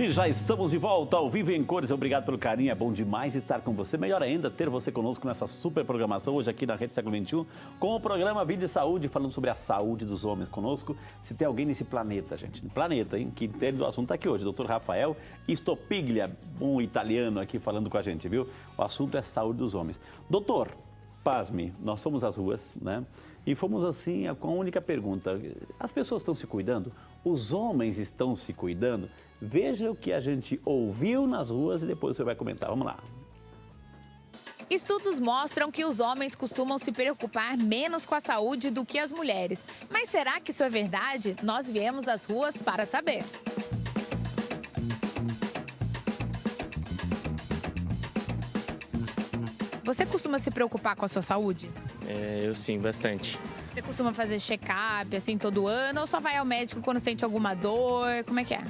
E já estamos de volta ao Vivo em Cores. Obrigado pelo carinho, é bom demais estar com você. Melhor ainda ter você conosco nessa super programação hoje aqui na Rede Século XXI com o programa Vida e Saúde, falando sobre a saúde dos homens conosco. Se tem alguém nesse planeta, gente, no planeta, hein, que entende do assunto, está aqui hoje, Dr. Rafael Stopiglia, um italiano aqui falando com a gente, viu? O assunto é saúde dos homens. Doutor, pasme, nós fomos às ruas, né? E fomos assim com a única pergunta: as pessoas estão se cuidando? Os homens estão se cuidando? Veja o que a gente ouviu nas ruas e depois você vai comentar. Vamos lá. Estudos mostram que os homens costumam se preocupar menos com a saúde do que as mulheres. Mas será que isso é verdade? Nós viemos às ruas para saber. Você costuma se preocupar com a sua saúde? Eu sim, bastante. Você costuma fazer check-up assim todo ano ou só vai ao médico quando sente alguma dor? Como é que é?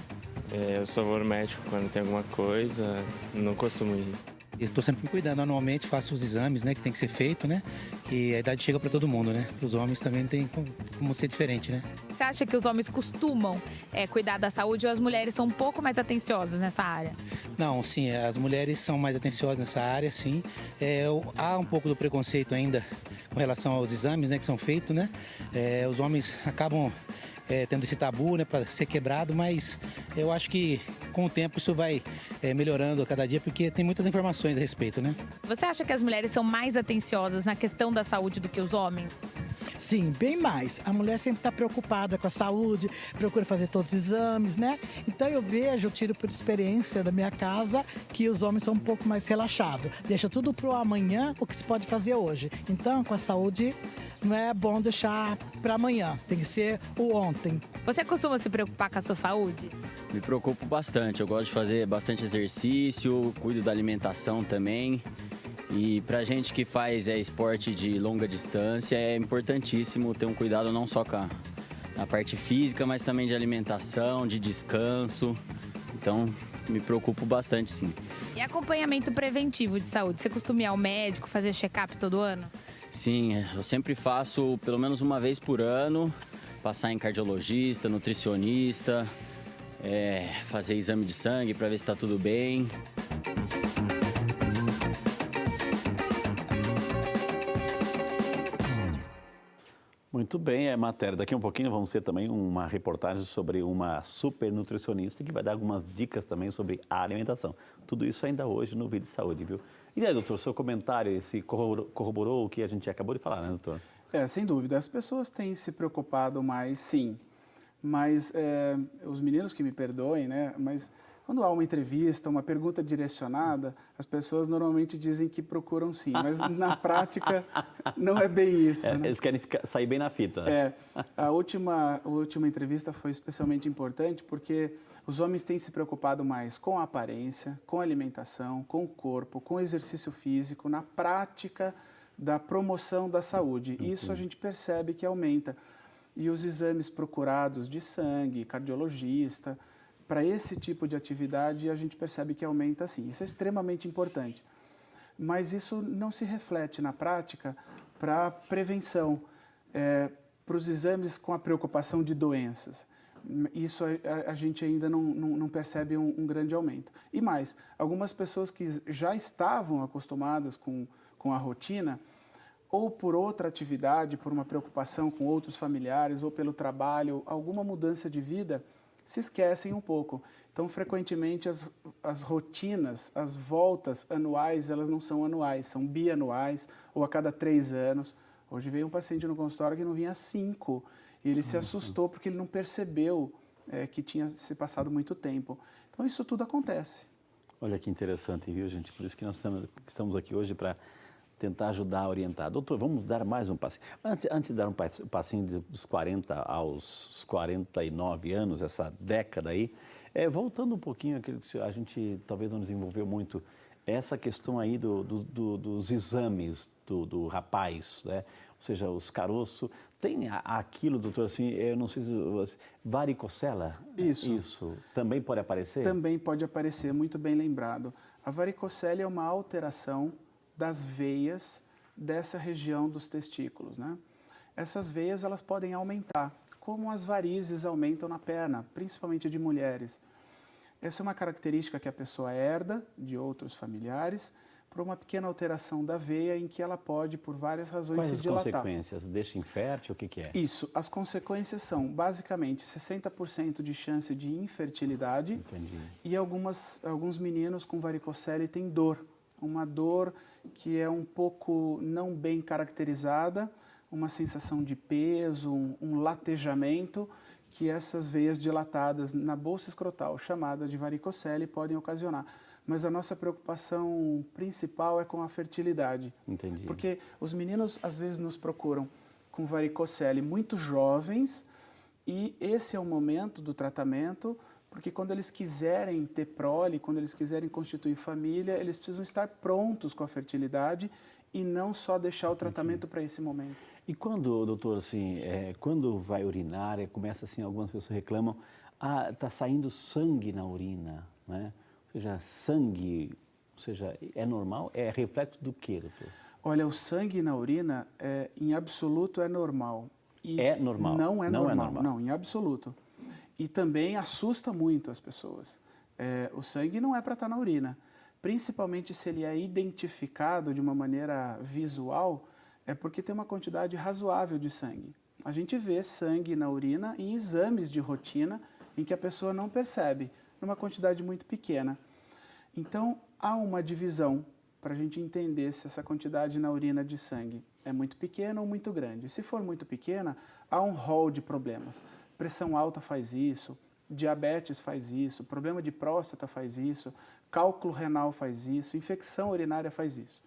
Eu só vou no médico quando tem alguma coisa, não costumo ir. Estou sempre me cuidando, anualmente faço os exames, né, que tem que ser feito, né? E a idade chega para todo mundo, né? Para os homens também não tem como ser diferente, né? Você acha que os homens costumam cuidar da saúde ou as mulheres são um pouco mais atenciosas nessa área? Não, sim, as mulheres são mais atenciosas nessa área, sim. Há um pouco do preconceito ainda com relação aos exames, né, que são feitos, né? Os homens acabam tendo esse tabu, né, para ser quebrado, mas eu acho que com o tempo isso vai melhorando a cada dia, porque tem muitas informações a respeito, né? Você acha que as mulheres são mais atenciosas na questão da saúde do que os homens? Sim, bem mais. A mulher sempre está preocupada com a saúde, procura fazer todos os exames, né? Então eu tiro por experiência da minha casa, que os homens são um pouco mais relaxados. Deixa tudo pro amanhã, o que se pode fazer hoje. Então, com a saúde, não é bom deixar para amanhã, tem que ser o ontem. Você costuma se preocupar com a sua saúde? Me preocupo bastante, eu gosto de fazer bastante exercício, cuido da alimentação também. E pra gente que faz esporte de longa distância, é importantíssimo ter um cuidado não só com a parte física, mas também de alimentação, de descanso. Então, me preocupo bastante, sim. E acompanhamento preventivo de saúde? Você costuma ir ao médico, fazer check-up todo ano? Sim, eu sempre faço pelo menos uma vez por ano, passar em cardiologista, nutricionista, fazer exame de sangue para ver se está tudo bem. Muito bem, é matéria. Daqui a um pouquinho vamos ter também uma reportagem sobre uma super nutricionista que vai dar algumas dicas também sobre a alimentação. Tudo isso ainda hoje no Vida e Saúde, viu? E aí, doutor, seu comentário se corroborou o que a gente acabou de falar, né, doutor? Sem dúvida. As pessoas têm se preocupado mais, sim. Mas os meninos que me perdoem, né? Mas quando há uma entrevista, uma pergunta direcionada, as pessoas normalmente dizem que procuram sim, mas na prática não é bem isso. Né? Eles querem sair bem na fita. A última entrevista foi especialmente importante porque os homens têm se preocupado mais com a aparência, com a alimentação, com o corpo, com o exercício físico, na prática da promoção da saúde. Isso a gente percebe que aumenta. E os exames procurados de sangue, cardiologista, para esse tipo de atividade a gente percebe que aumenta sim. Isso é extremamente importante. Mas isso não se reflete na prática para a prevenção, para os exames com a preocupação de doenças. Isso a gente ainda não percebe um grande aumento. E mais, algumas pessoas que já estavam acostumadas com a rotina, ou por outra atividade, por uma preocupação com outros familiares, ou pelo trabalho, alguma mudança de vida, se esquecem um pouco. Então, frequentemente, as rotinas, as voltas anuais, elas não são anuais, são bianuais, ou a cada 3 anos. Hoje veio um paciente no consultório que não vinha há 5, e ele se assustou porque ele não percebeu que tinha se passado muito tempo. Então, isso tudo acontece. Olha que interessante, viu, gente? Por isso que nós estamos aqui hoje para tentar ajudar a orientar. Doutor, vamos dar mais um passinho. Antes de dar um passinho dos 40 aos 49 anos, essa década aí, voltando um pouquinho àquilo que a gente talvez não desenvolveu muito, essa questão aí dos exames do rapaz, né? Ou seja, os caroços. Tem aquilo, doutor, assim, eu não sei se... varicocela? Isso. Também pode aparecer? Também pode aparecer, muito bem lembrado. A varicocele é uma alteração das veias dessa região dos testículos, né? Essas veias, elas podem aumentar, como as varizes aumentam na perna, principalmente de mulheres. Essa é uma característica que a pessoa herda de outros familiares por uma pequena alteração da veia em que ela pode, por várias razões, se dilatar. Quais as consequências? Deixa infértil? O que é? Isso. As consequências são, basicamente, 60% de chance de infertilidade. Entendi. E alguns meninos com varicocele têm dor. Uma dor que é um pouco não bem caracterizada, uma sensação de peso, um latejamento que essas veias dilatadas na bolsa escrotal, chamada de varicocele, podem ocasionar. Mas a nossa preocupação principal é com a fertilidade. Entendi. Porque os meninos, às vezes, nos procuram com varicocele muito jovens e esse é o momento do tratamento, porque quando eles quiserem ter prole, quando eles quiserem constituir família, eles precisam estar prontos com a fertilidade e não só deixar o tratamento para esse momento. E quando, doutor, assim, quando vai urinar, começa assim, algumas pessoas reclamam, está saindo sangue na urina, né? Ou seja, sangue, é normal? É reflexo do quê, doutor? Olha, o sangue na urina, em absoluto, é normal. E é normal? Não é normal, não, em absoluto. E também assusta muito as pessoas. O sangue não é para estar na urina. Principalmente se ele é identificado de uma maneira visual, é porque tem uma quantidade razoável de sangue. A gente vê sangue na urina em exames de rotina em que a pessoa não percebe, numa quantidade muito pequena. Então, há uma divisão para a gente entender se essa quantidade na urina de sangue é muito pequena ou muito grande. Se for muito pequena, há um rol de problemas. Pressão alta faz isso, diabetes faz isso, problema de próstata faz isso, cálculo renal faz isso, infecção urinária faz isso.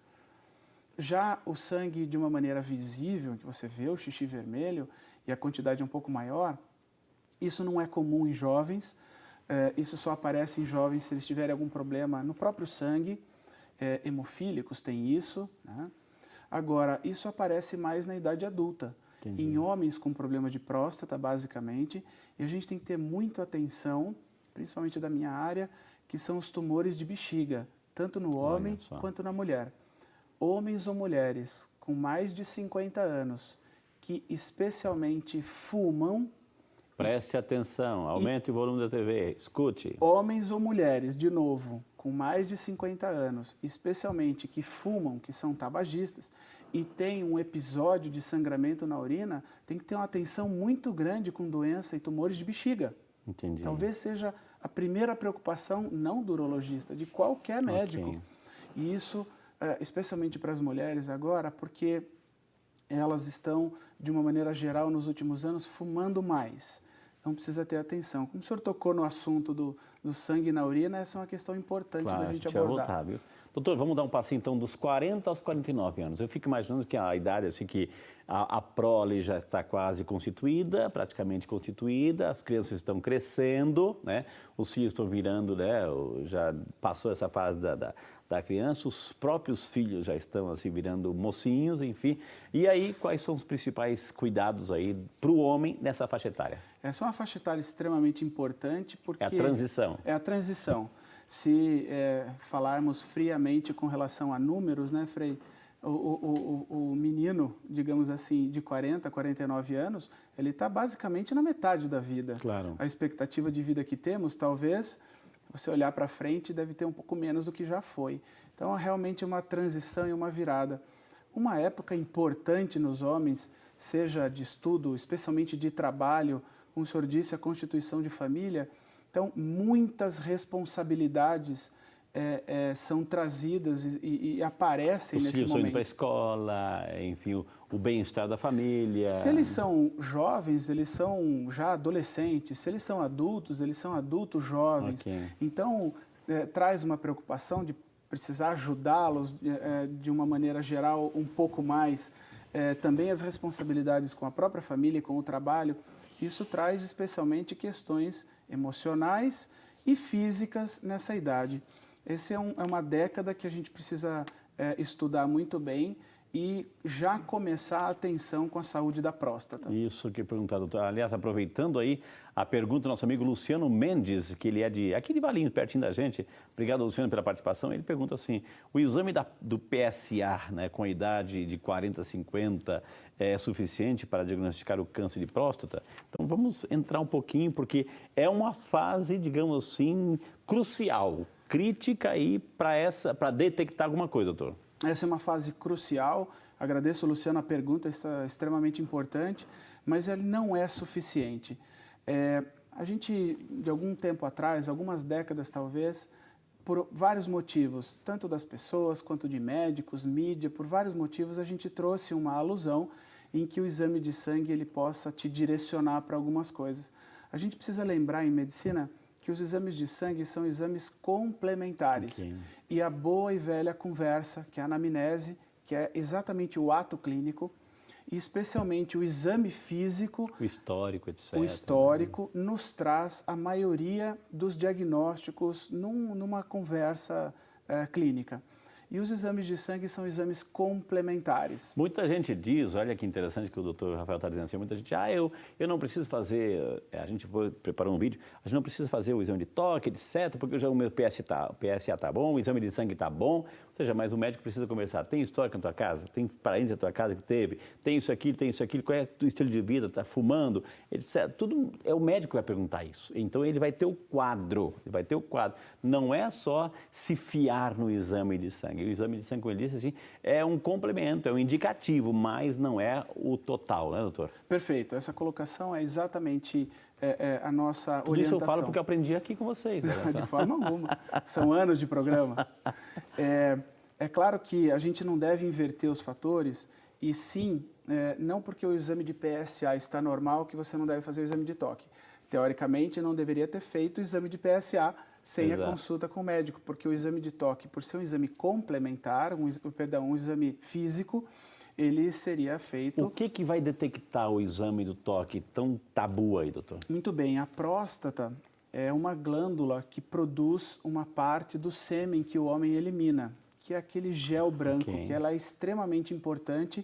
Já o sangue de uma maneira visível, que você vê o xixi vermelho e a quantidade é um pouco maior, isso não é comum em jovens, isso só aparece em jovens se eles tiverem algum problema no próprio sangue, hemofílicos têm isso, né? Agora, isso aparece mais na idade adulta. Entendi. Em homens com problema de próstata, basicamente, e a gente tem que ter muita atenção, principalmente da minha área, que são os tumores de bexiga, tanto no homem quanto na mulher. Homens ou mulheres com mais de 50 anos, que especialmente fumam... Preste atenção, aumente o volume da TV, escute. Homens ou mulheres, de novo, com mais de 50 anos, especialmente que fumam, que são tabagistas, e tem um episódio de sangramento na urina, tem que ter uma atenção muito grande com doença e tumores de bexiga. Entendi. Talvez seja a primeira preocupação, não do urologista, de qualquer médico. Okay. E isso, especialmente para as mulheres agora, porque elas estão, de uma maneira geral, nos últimos anos, fumando mais. Então precisa ter atenção. Como o senhor tocou no assunto do sangue na urina, essa é uma questão importante da gente abordar. Vai voltar, viu? Doutor, vamos dar um passinho então dos 40 aos 49 anos. Eu fico imaginando que a idade assim que a prole já está quase constituída, praticamente constituída, as crianças estão crescendo, né? Os filhos estão virando, né? Já passou essa fase da criança, os próprios filhos já estão assim virando mocinhos, enfim. E aí, quais são os principais cuidados aí para o homem nessa faixa etária? Essa é uma faixa etária extremamente importante porque... É a transição. É a transição. Se falarmos friamente com relação a números, né, Frei? O menino, digamos assim, de 40, 49 anos, ele está basicamente na metade da vida. Claro. A expectativa de vida que temos, talvez, você olhar para frente, deve ter um pouco menos do que já foi. Então, realmente é uma transição e uma virada. Uma época importante nos homens, seja de estudo, especialmente de trabalho, como o senhor disse, a constituição de família. Então, muitas responsabilidades são trazidas e aparecem nesse momento. Os filhos estão indo para a escola, enfim, o bem-estar da família. Se eles são jovens, eles são já adolescentes. Se eles são adultos, eles são adultos jovens. Okay. Então, traz uma preocupação de precisar ajudá-los de uma maneira geral um pouco mais. Também as responsabilidades com a própria família e com o trabalho. Isso traz especialmente questões emocionais e físicas nessa idade. Essa é uma década que a gente precisa estudar muito bem e já começar a atenção com a saúde da próstata. Isso que perguntar, doutor. Aliás, aproveitando aí a pergunta do nosso amigo Luciano Mendes, que ele é aqui de Valinhos, pertinho da gente. Obrigado, Luciano, pela participação. Ele pergunta assim, o exame do PSA, né, com a idade de 40, 50, é suficiente para diagnosticar o câncer de próstata? Então, vamos entrar um pouquinho, porque é uma fase, digamos assim, crucial, crítica aí para detectar alguma coisa, doutor. Essa é uma fase crucial. Agradeço, Luciano, a pergunta, está extremamente importante, mas ele não é suficiente. A gente, de algum tempo atrás, algumas décadas talvez, por vários motivos, tanto das pessoas quanto de médicos, mídia, por vários motivos, a gente trouxe uma alusão em que o exame de sangue ele possa te direcionar para algumas coisas. A gente precisa lembrar em medicina que os exames de sangue são exames complementares. Okay. E a boa e velha conversa, que é a anamnese, que é exatamente o ato clínico, e especialmente o exame físico, o histórico, etc. O histórico nos traz a maioria dos diagnósticos numa conversa clínica. E os exames de sangue são exames complementares. Muita gente diz, olha que interessante que o doutor Rafael está dizendo assim, muita gente, eu não preciso fazer, a gente preparou um vídeo, a gente não precisa fazer o exame de toque, etc, porque já o meu PSA está bom, o exame de sangue está bom, ou seja, mas o médico precisa conversar. Tem histórico na tua casa? Tem parentes na tua casa que teve? Tem isso aqui, qual é o teu estilo de vida? Está fumando? Etc. Tudo é o médico que vai perguntar isso. Então ele vai ter o quadro, Não é só se fiar no exame de sangue. O exame de sangue, como ele disse, assim, é um complemento, é um indicativo, mas não é o total, né, doutor? Perfeito. Essa colocação é exatamente a nossa Tudo orientação. Isso eu falo porque eu aprendi aqui com vocês. De forma alguma. São anos de programa. É claro que a gente não deve inverter os fatores e sim, não porque o exame de PSA está normal que você não deve fazer o exame de toque. Teoricamente, não deveria ter feito o exame de PSA sem a consulta com o médico, porque o exame de toque, por ser um exame complementar, um exame físico, ele seria feito... O que vai detectar o exame do toque tão tabu aí, doutor? Muito bem, a próstata é uma glândula que produz uma parte do sêmen que o homem elimina, que é aquele gel branco, que ela é extremamente importante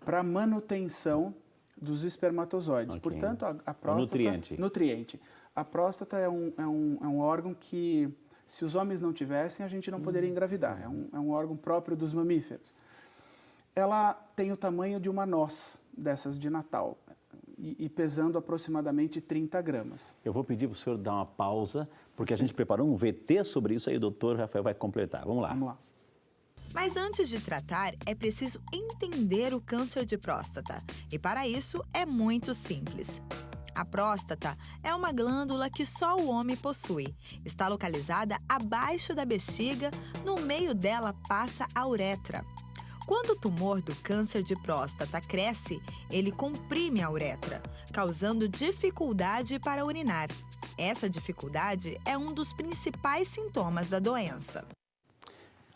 para a manutenção dos espermatozoides. Portanto, a próstata... Nutriente. A próstata é um órgão que, se os homens não tivessem, a gente não poderia engravidar. É um órgão próprio dos mamíferos. Ela tem o tamanho de uma noz dessas de Natal e pesando aproximadamente 30 gramas. Eu vou pedir para o senhor dar uma pausa, porque a gente preparou um VT sobre isso aí, o doutor Rafael vai completar. Vamos lá. Vamos lá. Mas antes de tratar, é preciso entender o câncer de próstata. E para isso, é muito simples. A próstata é uma glândula que só o homem possui. Está localizada abaixo da bexiga, no meio dela passa a uretra. Quando o tumor do câncer de próstata cresce, ele comprime a uretra, causando dificuldade para urinar. Essa dificuldade é um dos principais sintomas da doença.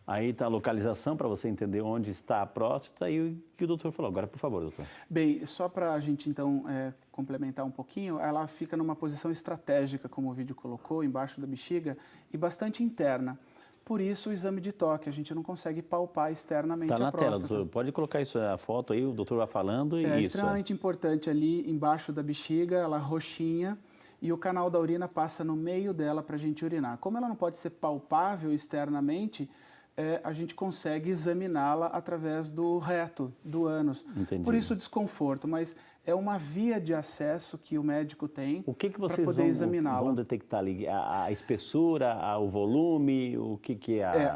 Aí está a localização para você entender onde está a próstata e o que o doutor falou. Agora, por favor, doutor. Bem, só para a gente, então, complementar um pouquinho, ela fica numa posição estratégica, como o vídeo colocou, embaixo da bexiga, e bastante interna. Por isso, o exame de toque, a gente não consegue palpar externamente a próstata. Está na tela, doutor. Pode colocar isso, a foto aí, o doutor vai falando e isso. É extremamente importante ali, embaixo da bexiga, ela roxinha, e o canal da urina passa no meio dela para a gente urinar. Como ela não pode ser palpável externamente, a gente consegue examiná-la através do reto, do ânus. Entendi. Por isso o desconforto, mas é uma via de acesso que o médico tem para poder examiná-la. Vão detectar ali? A espessura, o volume, o que é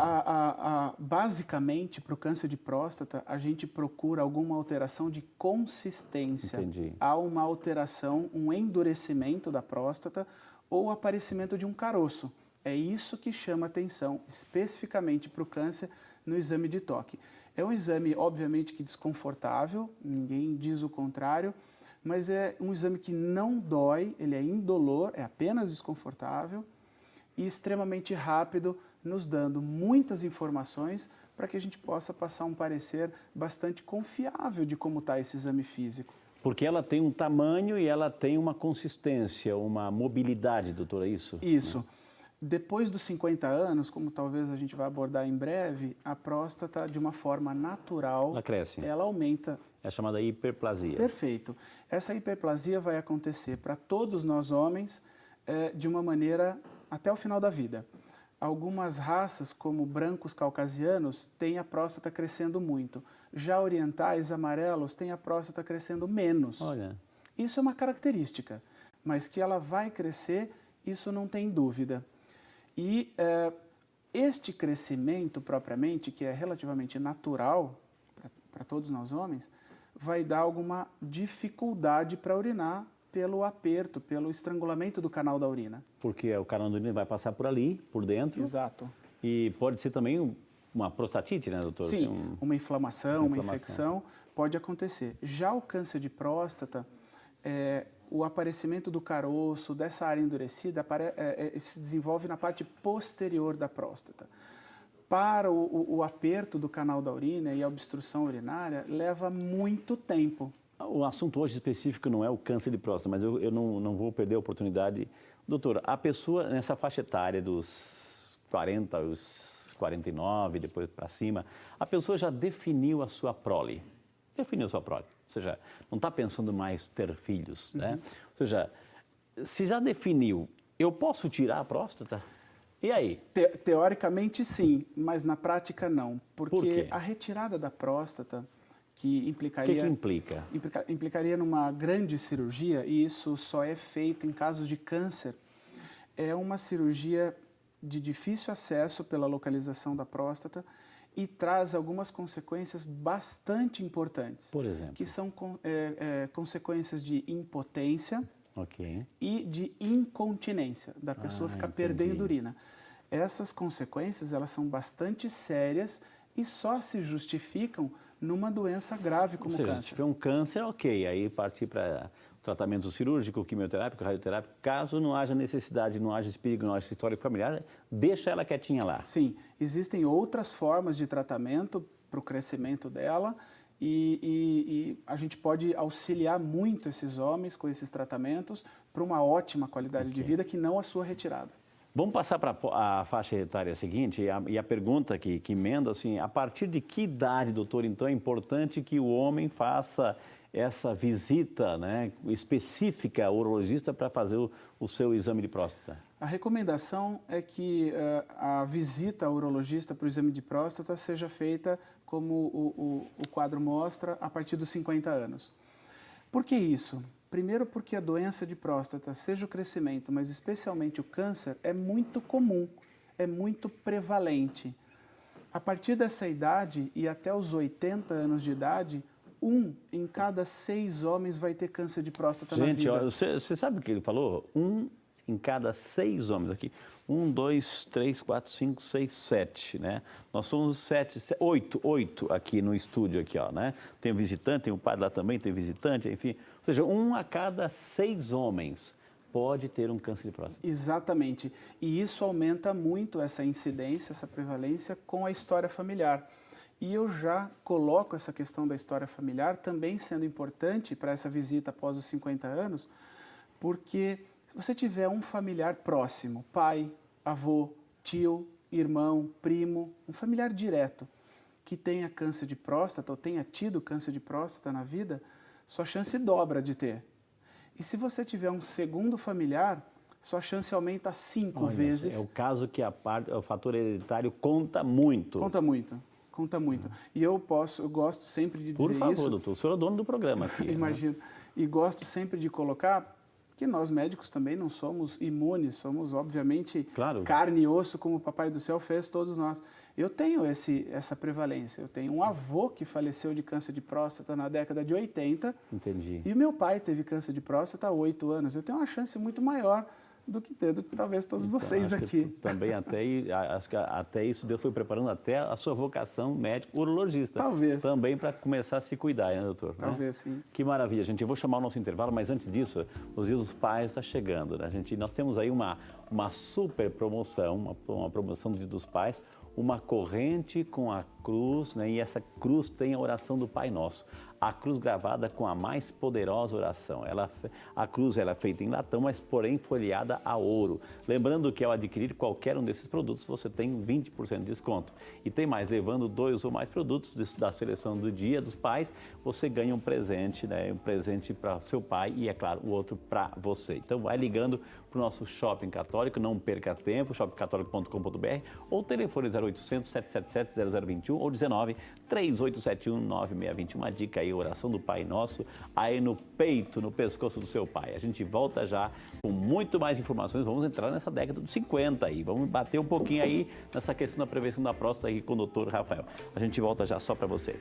basicamente, para o câncer de próstata, a gente procura alguma alteração de consistência. Entendi. Há uma alteração, um endurecimento da próstata ou aparecimento de um caroço. É isso que chama atenção, especificamente para o câncer, no exame de toque. É um exame, obviamente, que desconfortável, ninguém diz o contrário, mas é um exame que não dói, ele é indolor, é apenas desconfortável e extremamente rápido, nos dando muitas informações para que a gente possa passar um parecer bastante confiável de como está esse exame físico. Porque ela tem um tamanho e ela tem uma consistência, uma mobilidade, doutor, é isso? Isso. Depois dos 50 anos, como talvez a gente vai abordar em breve, a próstata, de uma forma natural, Ela cresce. ela aumenta. É a chamada hiperplasia. Perfeito. Essa hiperplasia vai acontecer para todos nós homens de uma maneira até o final da vida. Algumas raças, como brancos caucasianos, têm a próstata crescendo muito. Já orientais, amarelos, têm a próstata crescendo menos. Olha. Isso é uma característica, mas que ela vai crescer, isso não tem dúvida. E este crescimento propriamente, que é relativamente natural para todos nós homens, vai dar alguma dificuldade para urinar pelo aperto, pelo estrangulamento do canal da urina. Porque o canal da urina vai passar por ali, por dentro. Exato. E pode ser também uma prostatite, né, doutor? Sim, Assim, uma inflamação, uma infecção pode acontecer. Já o câncer de próstata, o aparecimento do caroço, dessa área endurecida, se desenvolve na parte posterior da próstata. Para o aperto do canal da urina e a obstrução urinária, leva muito tempo. O assunto hoje específico não é o câncer de próstata, mas eu não vou perder a oportunidade. Doutor, a pessoa nessa faixa etária dos 40 aos 49, depois para cima, a pessoa já definiu a sua prole. Definiu a sua prole. Ou seja, não está pensando mais ter filhos, né? Ou seja, se já definiu, eu posso tirar a próstata? E aí? Teoricamente sim, mas na prática não. Por Porque quê? a retirada da próstata, que implicaria... O que implica? Implicaria numa grande cirurgia, e isso só é feito em casos de câncer. É uma cirurgia de difícil acesso pela localização da próstata e traz algumas consequências bastante importantes. Por exemplo? Que são consequências de impotência e de incontinência, da pessoa ficar perdendo urina. Essas consequências, elas são bastante sérias e só se justificam numa doença grave como o câncer. Se tiver um câncer, ok, aí partir para tratamento cirúrgico, quimioterápico, radioterápico, caso não haja necessidade, não haja esse perigo, não haja história familiar, deixa ela quietinha lá. Sim, existem outras formas de tratamento para o crescimento dela e a gente pode auxiliar muito esses homens com esses tratamentos para uma ótima qualidade de vida que não a sua retirada. Vamos passar para a faixa etária seguinte, e a pergunta que emenda, assim, a partir de que idade, doutor, então é importante que o homem faça essa visita, né, específica ao urologista para fazer o seu exame de próstata? A recomendação é que a visita ao urologista para o exame de próstata seja feita, como o quadro mostra, a partir dos 50 anos. Por que isso? Primeiro porque a doença de próstata, seja o crescimento, mas especialmente o câncer, é muito comum, é muito prevalente. A partir dessa idade e até os 80 anos de idade, 1 em cada 6 homens vai ter câncer de próstata na vida. Gente, você sabe o que ele falou? 1 em cada 6 homens aqui. 1, 2, 3, 4, 5, 6, 7, né? Nós somos 8 aqui no estúdio, aqui, ó, né? Tem um visitante, tem um padre lá também, tem visitante, enfim. Ou seja, 1 a cada 6 homens pode ter um câncer de próstata. Exatamente. E isso aumenta muito essa incidência, essa prevalência com a história familiar. E eu já coloco essa questão da história familiar também sendo importante para essa visita após os 50 anos, porque se você tiver um familiar próximo, pai, avô, tio, irmão, primo, um familiar direto, que tenha câncer de próstata ou tenha tido câncer de próstata na vida, sua chance dobra de ter. E se você tiver um segundo familiar, sua chance aumenta 5 vezes. É o caso que o fator hereditário conta muito. Conta muito. Conta muito. E eu gosto sempre de dizer isso. Por favor, doutor, o senhor é o dono do programa aqui. Imagino. Né? E gosto sempre de colocar que nós médicos também não somos imunes, somos obviamente carne e osso, como o Papai do Céu fez todos nós. Eu tenho essa prevalência. Eu tenho um avô que faleceu de câncer de próstata na década de 80. Entendi. E o meu pai teve câncer de próstata há 8 anos. Eu tenho uma chance muito maior do que talvez todos vocês aqui. Também até isso Deus foi preparando até a sua vocação médico urologista. Talvez. Também para começar a se cuidar, né, doutor? Talvez, sim. Que maravilha, gente. Eu vou chamar o nosso intervalo, mas antes disso, os dias dos pais está chegando, né, gente? Nós temos aí uma super promoção, uma promoção do Dia dos Pais, uma corrente com a cruz, né? E essa cruz tem a oração do Pai Nosso. a cruz gravada com a mais poderosa oração. A cruz ela é feita em latão, mas porém folheada a ouro. Lembrando que ao adquirir qualquer um desses produtos, você tem 20% de desconto. E tem mais, levando 2 ou mais produtos da seleção do Dia dos Pais, você ganha um presente, né? Um presente para seu pai e, é claro, o outro para você. Então vai ligando para o nosso Shopping Católico, não perca tempo, shoppingcatólico.com.br ou telefone 0800 777 0021 ou 19 3871 9621. Uma dica aí, oração do Pai Nosso, aí no peito, no pescoço do seu pai. A gente volta já com muito mais informações, vamos entrar nessa década dos 50 aí, vamos bater um pouquinho aí nessa questão da prevenção da próstata aí com o Dr. Rafael. A gente volta já só para você.